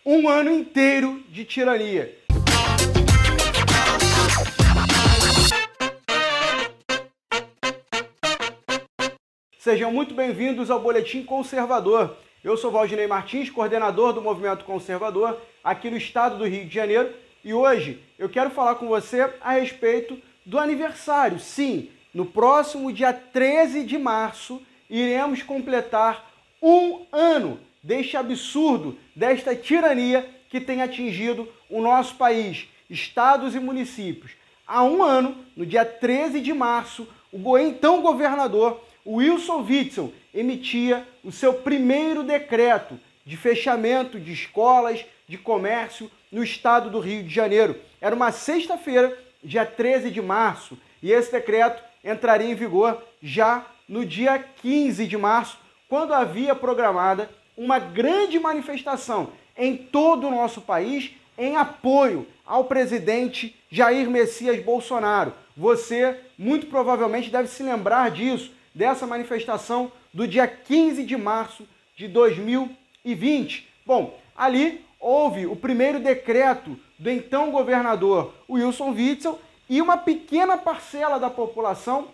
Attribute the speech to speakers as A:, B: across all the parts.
A: Um ano inteiro de tirania. Sejam muito bem-vindos ao Boletim Conservador. Eu sou Valdinei Martins, coordenador do Movimento Conservador aqui no estado do Rio de Janeiro, e hoje eu quero falar com você a respeito do aniversário. Sim, no próximo dia 13 de março iremos completar um ano deste absurdo, desta tirania que tem atingido o nosso país, estados e municípios. Há um ano, no dia 13 de março, o então governador Wilson Witzel emitia o seu primeiro decreto de fechamento de escolas, de comércio no estado do Rio de Janeiro. Era uma sexta-feira, dia 13 de março, e esse decreto entraria em vigor já no dia 15 de março, quando havia programada uma grande manifestação em todo o nosso país em apoio ao presidente Jair Messias Bolsonaro. Você, muito provavelmente, deve se lembrar disso, dessa manifestação do dia 15 de março de 2020. Bom, ali houve o primeiro decreto do então governador Wilson Witzel e uma pequena parcela da população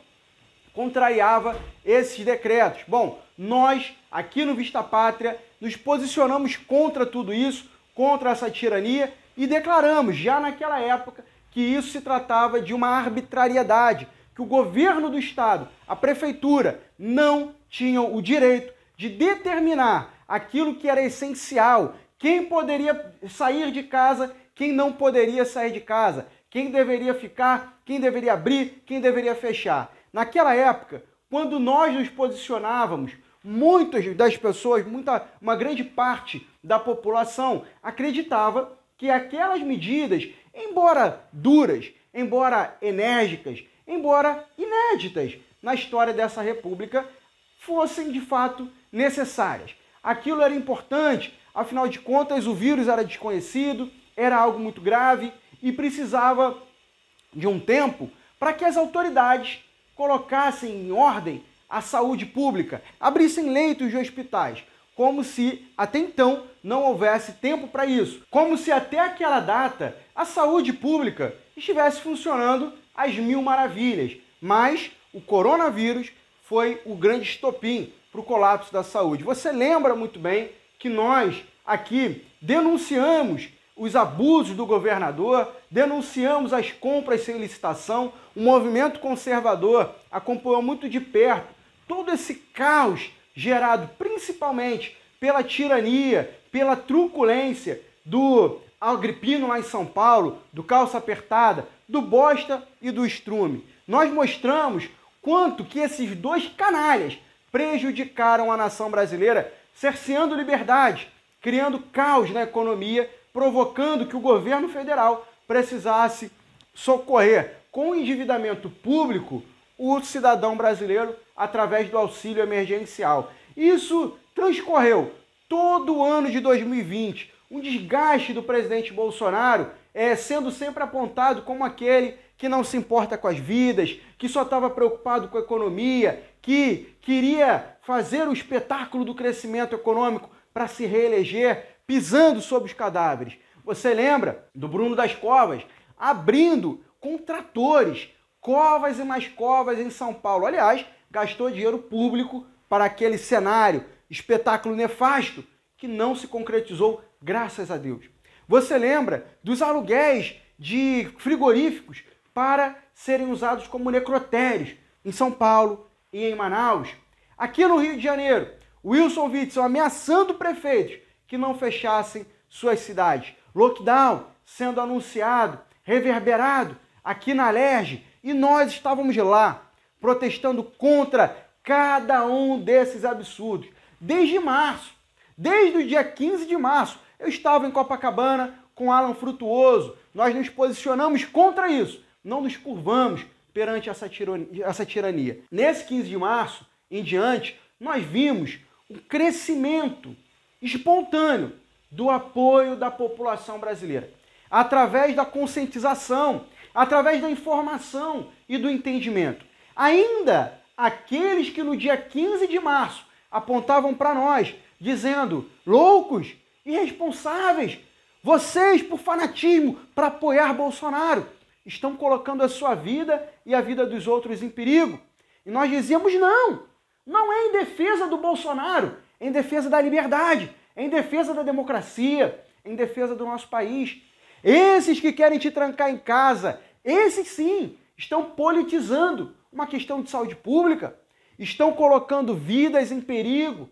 A: contrariava esses decretos. Bom, nós, aqui no Vista Pátria, nos posicionamos contra tudo isso, contra essa tirania, e declaramos, já naquela época, que isso se tratava de uma arbitrariedade, que o governo do estado, a prefeitura, não tinham o direito de determinar aquilo que era essencial, quem poderia sair de casa, quem não poderia sair de casa, quem deveria ficar, quem deveria abrir, quem deveria fechar. Naquela época, quando nós nos posicionávamos, muitas das pessoas, uma grande parte da população acreditava que aquelas medidas, embora duras, embora enérgicas, embora inéditas na história dessa república, fossem de fato necessárias. Aquilo era importante, afinal de contas o vírus era desconhecido, era algo muito grave e precisava de um tempo para que as autoridades colocassem em ordem a saúde pública, abrissem leitos de hospitais, como se até então não houvesse tempo para isso, como se até aquela data a saúde pública estivesse funcionando às mil maravilhas. Mas o coronavírus foi o grande estopim para o colapso da saúde. Você lembra muito bem que nós aqui denunciamos os abusos do governador, denunciamos as compras sem licitação, o movimento conservador acompanhou muito de perto todo esse caos gerado principalmente pela tirania, pela truculência do Agripino lá em São Paulo, do Calça Apertada, do Bosta e do Strume. Nós mostramos quanto que esses dois canalhas prejudicaram a nação brasileira, cerceando liberdade, criando caos na economia, provocando que o governo federal precisasse socorrer com o endividamento público o cidadão brasileiro através do auxílio emergencial. Isso transcorreu todo o ano de 2020, um desgaste do presidente Bolsonaro, sendo sempre apontado como aquele que não se importa com as vidas, que só estava preocupado com a economia, que queria fazer o espetáculo do crescimento econômico para se reeleger, pisando sobre os cadáveres. Você lembra do Bruno das Covas abrindo com tratores covas e mais covas em São Paulo? Aliás, gastou dinheiro público para aquele cenário, espetáculo nefasto, que não se concretizou, graças a Deus. Você lembra dos aluguéis de frigoríficos para serem usados como necrotérios em São Paulo e em Manaus? Aqui no Rio de Janeiro, Wilson Witzel ameaçando prefeitos que não fechassem suas cidades. Lockdown sendo anunciado, reverberado aqui na Alerj, e nós estávamos lá protestando contra cada um desses absurdos. Desde março, desde o dia 15 de março, eu estava em Copacabana com Alan Frutuoso. Nós nos posicionamos contra isso, não nos curvamos perante essa tirania. Nesse 15 de março em diante, nós vimos um crescimento espontâneo do apoio da população brasileira, através da conscientização, através da informação e do entendimento. Ainda aqueles que no dia 15 de março apontavam para nós, dizendo: loucos, Irresponsáveis! Vocês, por fanatismo, para apoiar Bolsonaro, estão colocando a sua vida e a vida dos outros em perigo. E nós dizíamos não é em defesa do Bolsonaro, é em defesa da liberdade, é em defesa da democracia, é em defesa do nosso país. Esses que querem te trancar em casa, esses sim, estão politizando uma questão de saúde pública, estão colocando vidas em perigo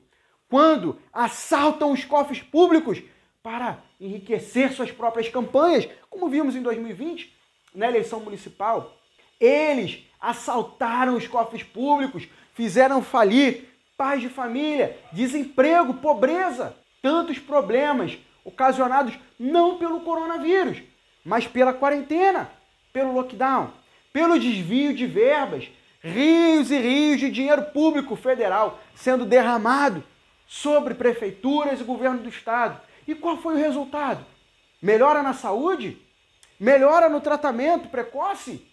A: quando assaltam os cofres públicos para enriquecer suas próprias campanhas, como vimos em 2020, na eleição municipal. Eles assaltaram os cofres públicos, fizeram falir pais de família, desemprego, pobreza, tantos problemas ocasionados não pelo coronavírus, mas pela quarentena, pelo lockdown, pelo desvio de verbas, rios e rios de dinheiro público federal sendo derramado sobre prefeituras e governo do estado. E qual foi o resultado? Melhora na saúde? Melhora no tratamento precoce?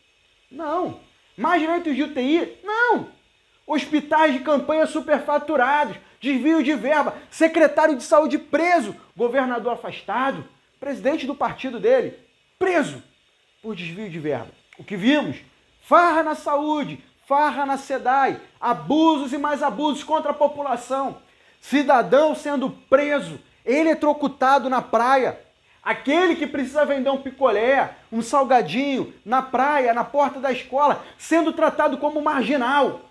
A: Não. Mais leitos de UTI? Não. Hospitais de campanha superfaturados, desvio de verba, secretário de saúde preso, governador afastado, presidente do partido dele preso por desvio de verba. O que vimos? Farra na saúde, farra na SEDAI, abusos e mais abusos contra a população, cidadão sendo preso, eletrocutado na praia, aquele que precisa vender um picolé, um salgadinho na praia, na porta da escola, sendo tratado como marginal,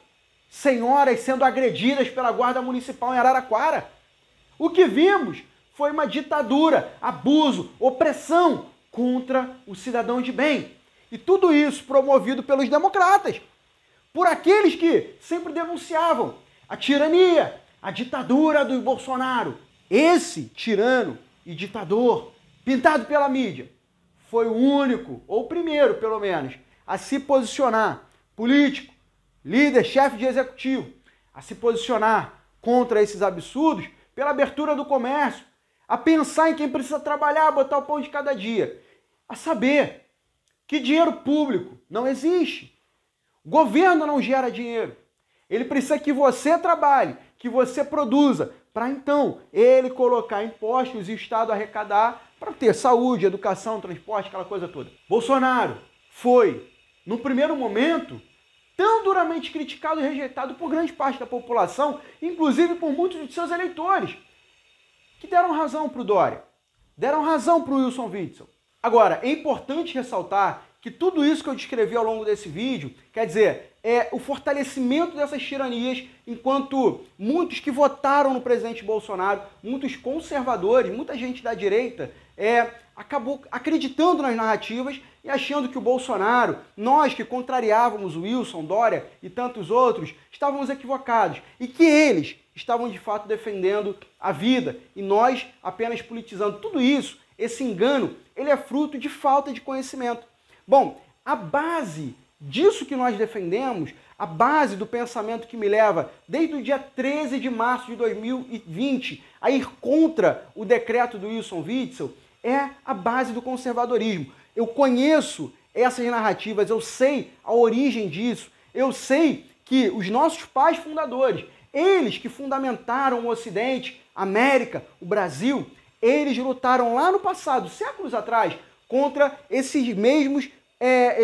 A: senhoras sendo agredidas pela Guarda Municipal em Araraquara. O que vimos foi uma ditadura, abuso, opressão contra o cidadão de bem. E tudo isso promovido pelos democratas, por aqueles que sempre denunciavam a tirania, a ditadura do Bolsonaro. Esse tirano e ditador, pintado pela mídia, foi o único, ou o primeiro pelo menos, a se posicionar, político, líder, chefe de executivo, a se posicionar contra esses absurdos pela abertura do comércio, a pensar em quem precisa trabalhar, botar o pão de cada dia, a saber que dinheiro público não existe. O governo não gera dinheiro. Ele precisa que você trabalhe, que você produza, para então ele colocar impostos e o Estado arrecadar para ter saúde, educação, transporte, aquela coisa toda. Bolsonaro foi, no primeiro momento, tão duramente criticado e rejeitado por grande parte da população, inclusive por muitos de seus eleitores, que deram razão para o Dória, deram razão para o Wilson Witzel. Agora, é importante ressaltar que tudo isso que eu descrevi ao longo desse vídeo, quer dizer, é o fortalecimento dessas tiranias, enquanto muitos que votaram no presidente Bolsonaro, muitos conservadores, muita gente da direita, acabou acreditando nas narrativas e achando que o Bolsonaro, nós que contrariávamos o Wilson, Dória e tantos outros, estávamos equivocados e que eles estavam de fato defendendo a vida e nós apenas politizando. Tudo isso, esse engano, ele é fruto de falta de conhecimento. Bom, a base disso que nós defendemos, a base do pensamento que me leva desde o dia 13 de março de 2020 a ir contra o decreto do Wilson Witzel, é a base do conservadorismo. Eu conheço essas narrativas, eu sei a origem disso, eu sei que os nossos pais fundadores, eles que fundamentaram o Ocidente, a América, o Brasil, eles lutaram lá no passado, séculos atrás, contra esses mesmos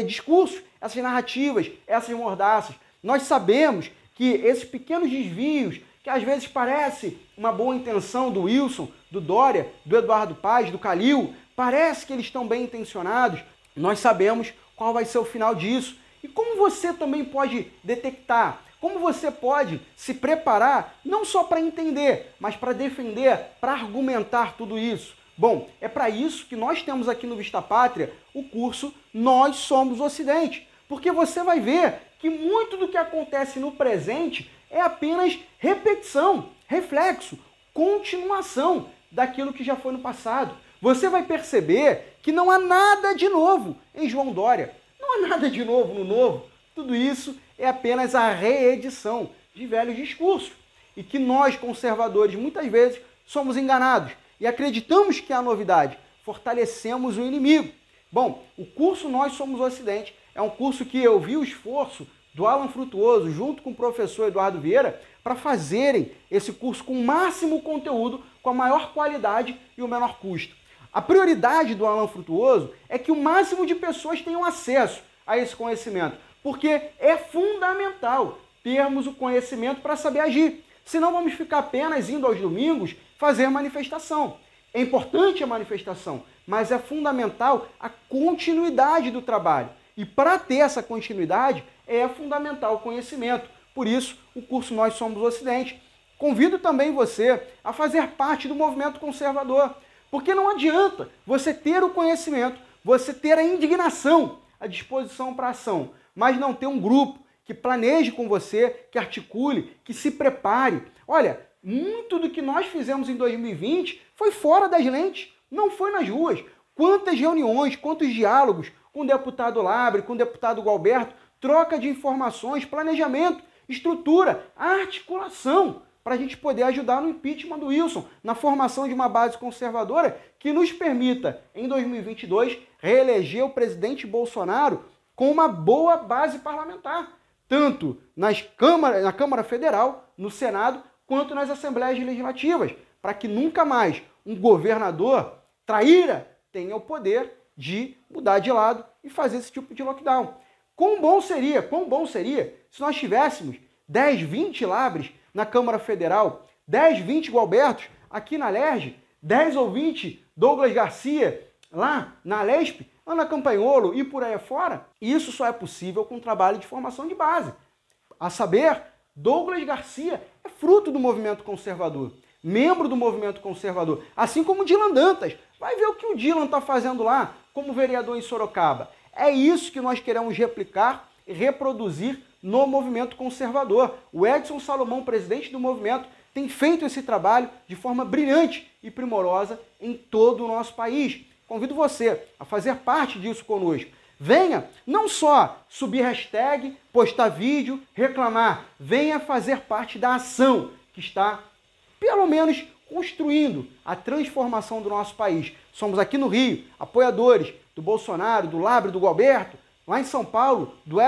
A: discursos, essas narrativas, essas mordaças. Nós sabemos que esses pequenos desvios, que às vezes parece uma boa intenção do Wilson, do Dória, do Eduardo Paes, do Calil, parece que eles estão bem intencionados, nós sabemos qual vai ser o final disso. E como você também pode detectar, como você pode se preparar, não só para entender, mas para defender, para argumentar tudo isso. Bom, é para isso que nós temos aqui no Vista Pátria o curso Nós Somos o Ocidente, porque você vai ver que muito do que acontece no presente é apenas repetição, reflexo, continuação daquilo que já foi no passado. Você vai perceber que não há nada de novo em João Dória, não há nada de novo no novo, tudo isso é apenas a reedição de velhos discursos e que nós, conservadores, muitas vezes somos enganados e acreditamos que há novidade, fortalecemos o inimigo. Bom, o curso Nós Somos o Ocidente é um curso que eu vi o esforço do Alan Frutuoso, junto com o professor Eduardo Vieira, para fazerem esse curso com o máximo conteúdo, com a maior qualidade e o menor custo. A prioridade do Alan Frutuoso é que o máximo de pessoas tenham acesso a esse conhecimento, porque é fundamental termos o conhecimento para saber agir. Senão vamos ficar apenas indo aos domingos fazer manifestação. É importante a manifestação, mas é fundamental a continuidade do trabalho. E para ter essa continuidade, é fundamental o conhecimento. Por isso, o curso Nós Somos o Ocidente. Convido também você a fazer parte do movimento conservador, porque não adianta você ter o conhecimento, você ter a indignação, a disposição para a ação, mas não ter um grupo que planeje com você, que articule, que se prepare. Olha, muito do que nós fizemos em 2020 foi fora das lentes, não foi nas ruas. Quantas reuniões, quantos diálogos com o deputado Labre, com o deputado Gualberto, troca de informações, planejamento, estrutura, articulação, para a gente poder ajudar no impeachment do Wilson, na formação de uma base conservadora que nos permita, em 2022, reeleger o presidente Bolsonaro com uma boa base parlamentar, tanto na Câmara Federal, no Senado, quanto nas Assembleias Legislativas, para que nunca mais um governador traíra tenha o poder de mudar de lado e fazer esse tipo de lockdown. Quão bom seria se nós tivéssemos 10, 20 Labres na Câmara Federal, 10, 20 Gualbertos aqui na LERJ, 10 ou 20 Douglas Garcia lá na Lesp, Ana Campanholo e por aí fora. E isso só é possível com trabalho de formação de base. A saber, Douglas Garcia é fruto do movimento conservador, membro do movimento conservador, assim como Dylan Dantas. Vai ver o que o Dylan está fazendo lá como vereador em Sorocaba. É isso que nós queremos replicar e reproduzir no movimento conservador. O Edson Salomão, presidente do movimento, tem feito esse trabalho de forma brilhante e primorosa em todo o nosso país. Convido você a fazer parte disso conosco. Venha não só subir hashtag, postar vídeo, reclamar, venha fazer parte da ação que está, pelo menos, construindo a transformação do nosso país. Somos aqui no Rio, apoiadores do Bolsonaro, do Labre, do Gualberto, lá em São Paulo, do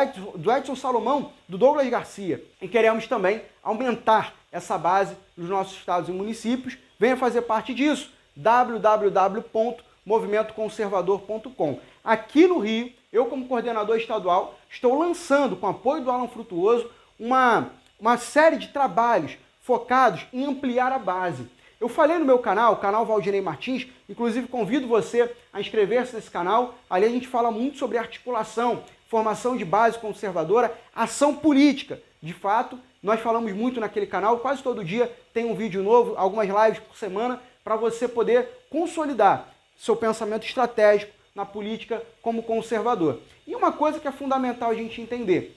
A: Edson Salomão, do Douglas Garcia. E queremos também aumentar essa base nos nossos estados e municípios. Venha fazer parte disso. www.movimentoconservador.com. Aqui no Rio, eu como coordenador estadual, estou lançando, com apoio do Alan Frutuoso, uma série de trabalhos focados em ampliar a base. Eu falei no meu canal, o canal Valdinei Martins, inclusive convido você a inscrever-se nesse canal. Ali a gente fala muito sobre articulação, formação de base conservadora, ação política. De fato, nós falamos muito naquele canal, quase todo dia tem um vídeo novo, algumas lives por semana, para você poder consolidar seu pensamento estratégico na política como conservador. E uma coisa que é fundamental a gente entender,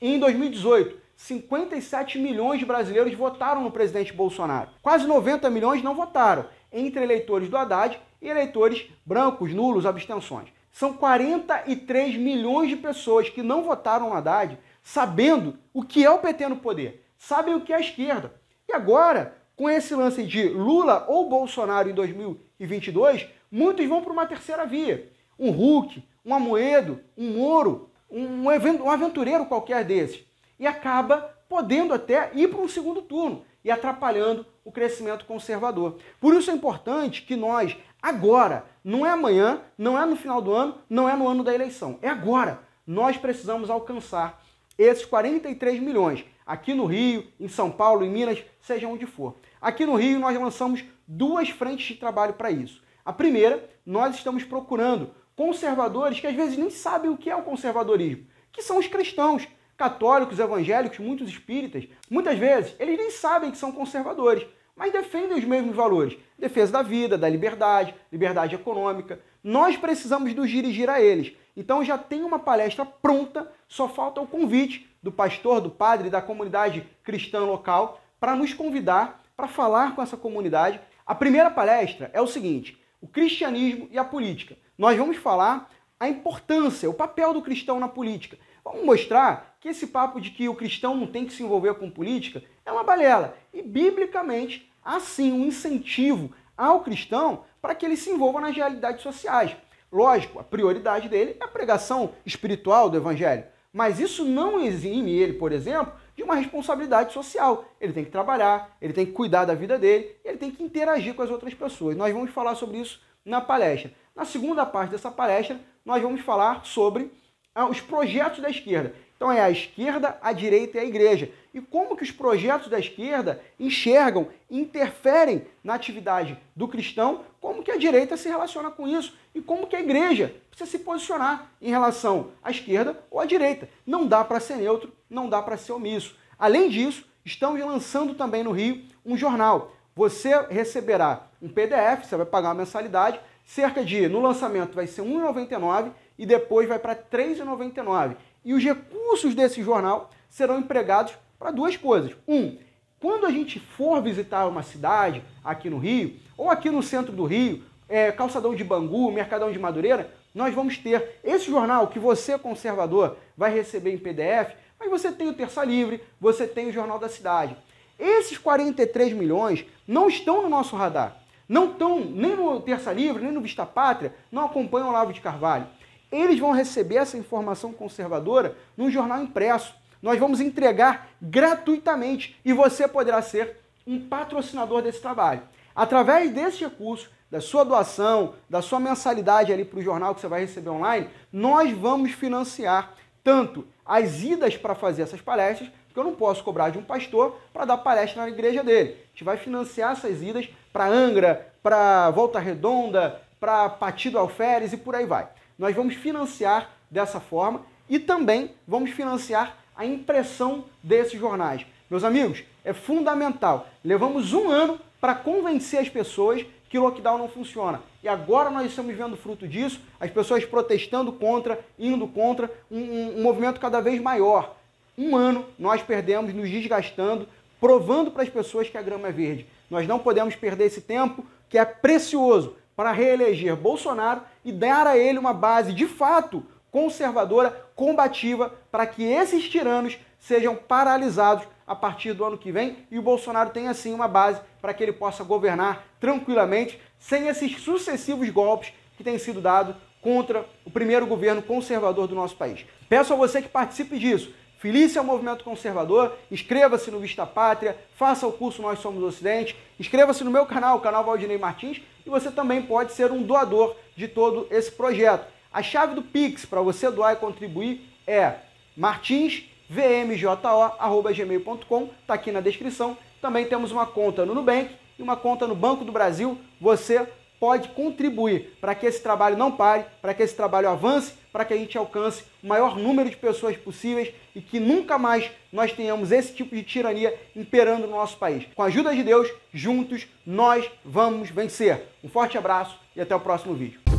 A: em 2018, 57 milhões de brasileiros votaram no presidente Bolsonaro. Quase 90 milhões não votaram, entre eleitores do Haddad e eleitores brancos, nulos, abstenções. São 43 milhões de pessoas que não votaram no Haddad, sabendo o que é o PT no poder, sabem o que é a esquerda. E agora, com esse lance de Lula ou Bolsonaro em 2022, muitos vão para uma terceira via. Um Huck, um Amoedo, um Moro, um aventureiro qualquer desses. E acaba podendo até ir para um segundo turno e atrapalhando o crescimento conservador. Por isso é importante que nós, agora, não é amanhã, não é no final do ano, não é no ano da eleição, é agora. Nós precisamos alcançar esses 43 milhões, aqui no Rio, em São Paulo, em Minas, seja onde for. Aqui no Rio nós lançamos duas frentes de trabalho para isso. A primeira, nós estamos procurando conservadores que às vezes nem sabem o que é o conservadorismo, que são os cristãos, católicos, evangélicos, muitos espíritas. Muitas vezes eles nem sabem que são conservadores, mas defendem os mesmos valores. Defesa da vida, da liberdade, liberdade econômica. Nós precisamos nos dirigir a eles. Então já tem uma palestra pronta, só falta o convite do pastor, do padre, da comunidade cristã local para nos convidar para falar com essa comunidade. A primeira palestra é o seguinte: o cristianismo e a política. Nós vamos falar a importância, o papel do cristão na política. Vamos mostrar que esse papo de que o cristão não tem que se envolver com política é uma balela. E, biblicamente, há sim um incentivo ao cristão para que ele se envolva nas realidades sociais. Lógico, a prioridade dele é a pregação espiritual do evangelho. Mas isso não exime ele, por exemplo, de uma responsabilidade social. Ele tem que trabalhar, ele tem que cuidar da vida dele, ele tem que interagir com as outras pessoas. Nós vamos falar sobre isso na palestra. Na segunda parte dessa palestra, nós vamos falar sobre os projetos da esquerda. Então é a esquerda, a direita e a igreja. E como que os projetos da esquerda enxergam, interferem na atividade do cristão, como que a direita se relaciona com isso e como que a igreja precisa se posicionar em relação à esquerda ou à direita. Não dá para ser neutro, não dá para ser omisso. Além disso, estamos lançando também no Rio um jornal. Você receberá um PDF, você vai pagar uma mensalidade, no lançamento vai ser R$ 1,99 e depois vai para R$ 3,99. E os recursos desse jornal serão empregados para duas coisas. Quando a gente for visitar uma cidade aqui no Rio, ou aqui no centro do Rio, Calçadão de Bangu, Mercadão de Madureira, nós vamos ter esse jornal que você, conservador, vai receber em PDF, mas você tem o Terça Livre, você tem o Jornal da Cidade. Esses 43 milhões não estão no nosso radar. Não estão nem no Terça Livre, nem no Vista Pátria, não acompanham o Olavo de Carvalho. Eles vão receber essa informação conservadora num jornal impresso. Nós vamos entregar gratuitamente e você poderá ser um patrocinador desse trabalho. Através desse recurso, da sua doação, da sua mensalidade ali para o jornal que você vai receber online, nós vamos financiar tanto as idas para fazer essas palestras, porque eu não posso cobrar de um pastor para dar palestra na igreja dele. A gente vai financiar essas idas para Angra, para Volta Redonda, para Partido Alferes e por aí vai. Nós vamos financiar dessa forma e também vamos financiar a impressão desses jornais. Meus amigos, é fundamental. Levamos um ano para convencer as pessoas que o lockdown não funciona. E agora nós estamos vendo fruto disso, as pessoas protestando contra, indo contra, um movimento cada vez maior. Um ano nós perdemos nos desgastando, provando para as pessoas que a grama é verde. Nós não podemos perder esse tempo, que é precioso, para reeleger Bolsonaro e dar a ele uma base, de fato, conservadora, combativa, para que esses tiranos sejam paralisados a partir do ano que vem e o Bolsonaro tenha, assim, uma base para que ele possa governar tranquilamente, sem esses sucessivos golpes que têm sido dados contra o primeiro governo conservador do nosso país. Peço a você que participe disso. Filie-se ao movimento conservador, inscreva-se no Vista Pátria, faça o curso Nós Somos o Ocidente, inscreva-se no meu canal, o canal Valdinei Martins, e você também pode ser um doador de todo esse projeto. A chave do Pix para você doar e contribuir é martinsvmjo@gmail.com, está aqui na descrição. Também temos uma conta no Nubank e uma conta no Banco do Brasil. Você pode contribuir para que esse trabalho não pare, para que esse trabalho avance, para que a gente alcance o maior número de pessoas possíveis e que nunca mais nós tenhamos esse tipo de tirania imperando no nosso país. Com a ajuda de Deus, juntos nós vamos vencer. Um forte abraço e até o próximo vídeo.